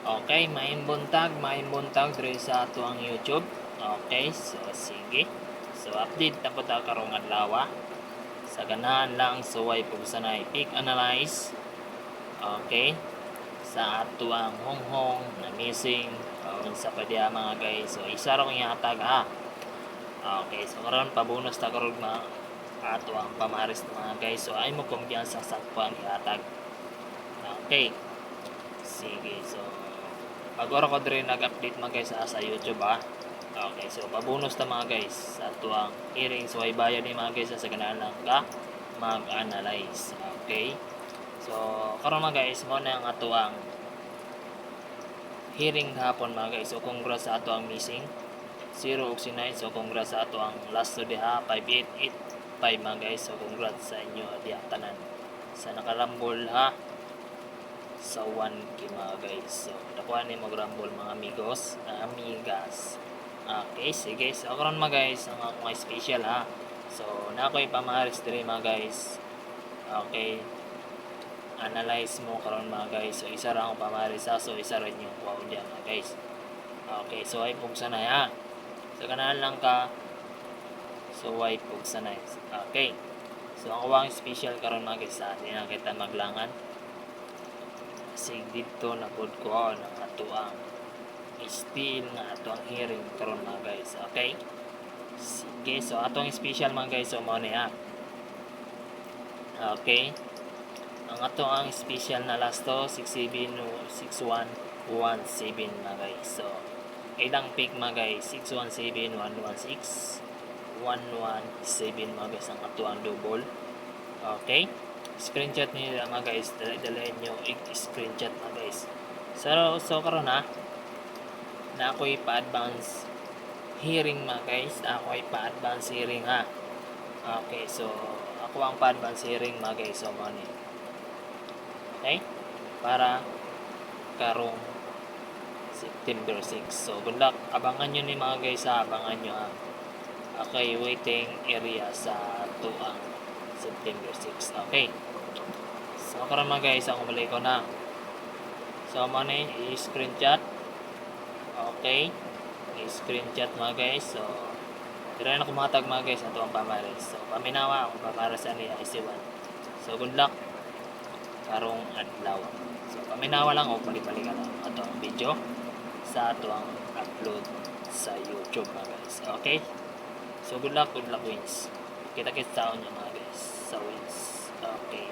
Okay, maayong buntag diri sa ato ang YouTube. Okay, so sige. So update na po ta karong adlaw. Sa ganahan lang suway pugsanay pick analyze. Okay. Sa ato ang honghong na missing sa padya mga guys. So isa ra kong ihatag ha. Okay, so karon pabonus ta karong ato ang pamaris mga guys. So ay mo kumpiyansa sa ato ang ihatag. Okay. Sige, so pag-ora ko diri nag-update mga guys sa YouTube ha. Okay, so pabonus ta mga guys sa tuang hearing so ay bayad ni mga guys sa ganahan lang ka mag-analyze. Okay. So karon mga guys mo na ang atuang hearing hapon mga guys. So congrats sa ato ang missing 0 ug 9. So congrats sa ato ang last to ha 5885 mga guys. So congrats sa inyo diha tanan sa nakarambol ha sa 1K mga guys. So, nakuha ni mag-rumble mga amigos, amigas. Okay, sige. So, karon mga guys, ang mga special ha. So, na ako'y pamaharis diri mga guys. Okay. Analyze mo karon mga guys. So, isa ra akong pamaharis ha. So, isa rin yung kuha dyan mga guys. Okay, so ay pugsanay ha. So, ganahan lang ka. So, ay pugsanay. Okay. So, ang kuwang special karon mga guys ha. Hindi na kita maglangan. Sig dito na pod ko ng atuang still nga atuang hearing karon mga guys. Okay, sige. So atong special mga guys, so mao ni ha. Okay, ang atuang special na last to 67117 mga guys. So ilang pick mga guys 617116 117 mga guys ang atuang double. Okay, screenshot niyo mga guys, dalahin nyo i-screenshot mga guys. So karon ha na ako'y pa-advance hearing mga guys. Ako'y pa-advance hearing ha. Okay, so ako ang pa-advance hearing mga guys. So money. Okay, para karong September 6. So good luck, abangan nyo ni mga guys ha. Abangan nyo ha. Okay, waiting area sa tuang September 6. Okay. So karon mga guys, ako balik ko na. So money i-screenshot. Okay. I-screenshot mga guys. So dire na kumatag mga guys ato ang pamares. So paminawa akong pamares ani IC1. So good luck karong adlaw. So paminawa lang o balik-balikan lang ato ang video sa ato ang upload sa YouTube mga guys. Okay. So good luck wins. Kita-kits taon niya mga guys sa wins. Okay.